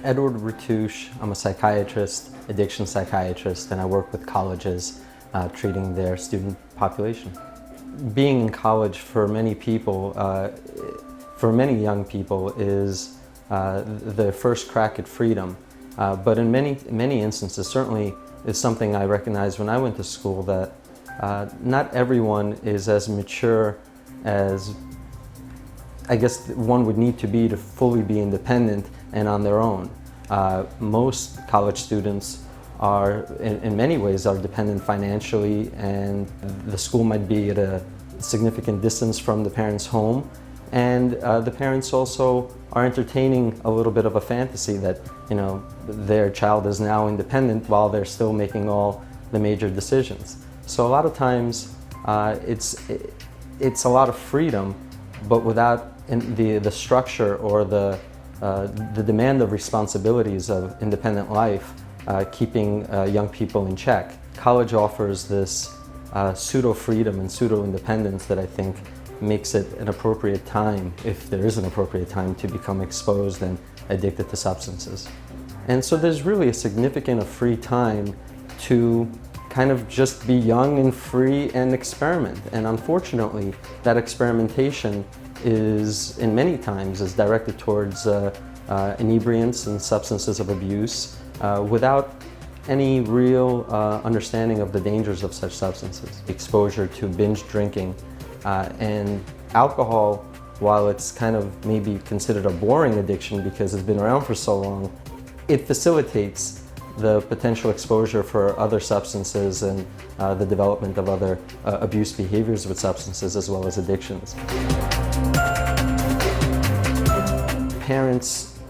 Edward Ratush. I'm a psychiatrist, addiction psychiatrist, and I work with colleges treating their student population. Being in college for many people, for many young people, is the first crack at freedom. But in many instances, certainly is something I recognized when I went to school, that not everyone is as mature as I guess one would need to be fully be independent and on their own. Most college students are, in many ways, are dependent financially, and the school might be at a significant distance from the parents' home. And the parents also are entertaining a little bit of a fantasy that, their child is now independent while they're still making all the major decisions. So a lot of times it's a lot of freedom, but without the structure or the demand of responsibilities of independent life keeping young people in check. College offers this pseudo-freedom and pseudo-independence that I think makes it an appropriate time, if there is an appropriate time, to become exposed and addicted to substances. And so there's really a significant free time to kind of just be young and free and experiment. And unfortunately, that experimentation is, in many times, is directed towards inebriants and substances of abuse without any real understanding of the dangers of such substances. Exposure to binge drinking and alcohol, while it's kind of maybe considered a boring addiction because it's been around for so long, it facilitates the potential exposure for other substances and the development of other abuse behaviors with substances as well as addictions. Parents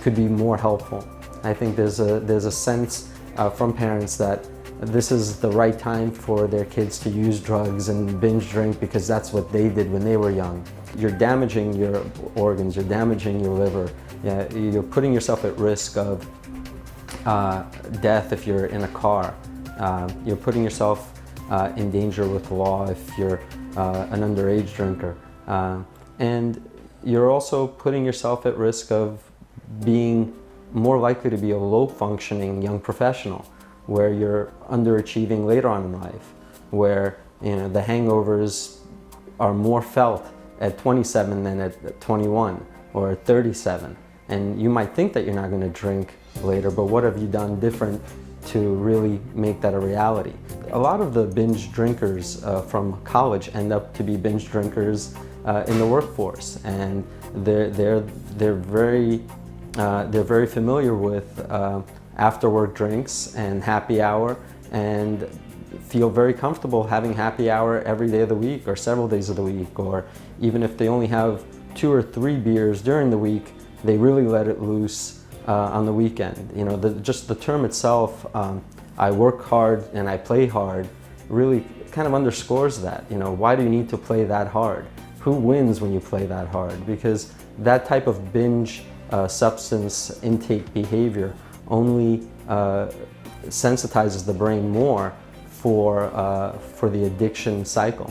could be more helpful. I think there's a sense from parents that this is the right time for their kids to use drugs and binge drink because that's what they did when they were young. You're damaging your organs, you're damaging your liver, you're putting yourself at risk of death if you're in a car. You're putting yourself in danger with the law if you're an underage drinker. And you're also putting yourself at risk of being more likely to be a low-functioning young professional, where you're underachieving later on in life, where the hangovers are more felt at 27 than at 21 or at 37. And you might think that you're not going to drink later, but what have you done different to really make that a reality? A lot of the binge drinkers from college end up to be binge drinkers in the workforce, and they're very familiar with after-work drinks and happy hour, and feel very comfortable having happy hour every day of the week or several days of the week, or even if they only have 2 or 3 beers during the week, they really let it loose on the weekend. Just the term itself, I work hard and I play hard, really kind of underscores that. Why do you need to play that hard? Who wins when you play that hard? Because that type of binge substance intake behavior only sensitizes the brain more for the addiction cycle.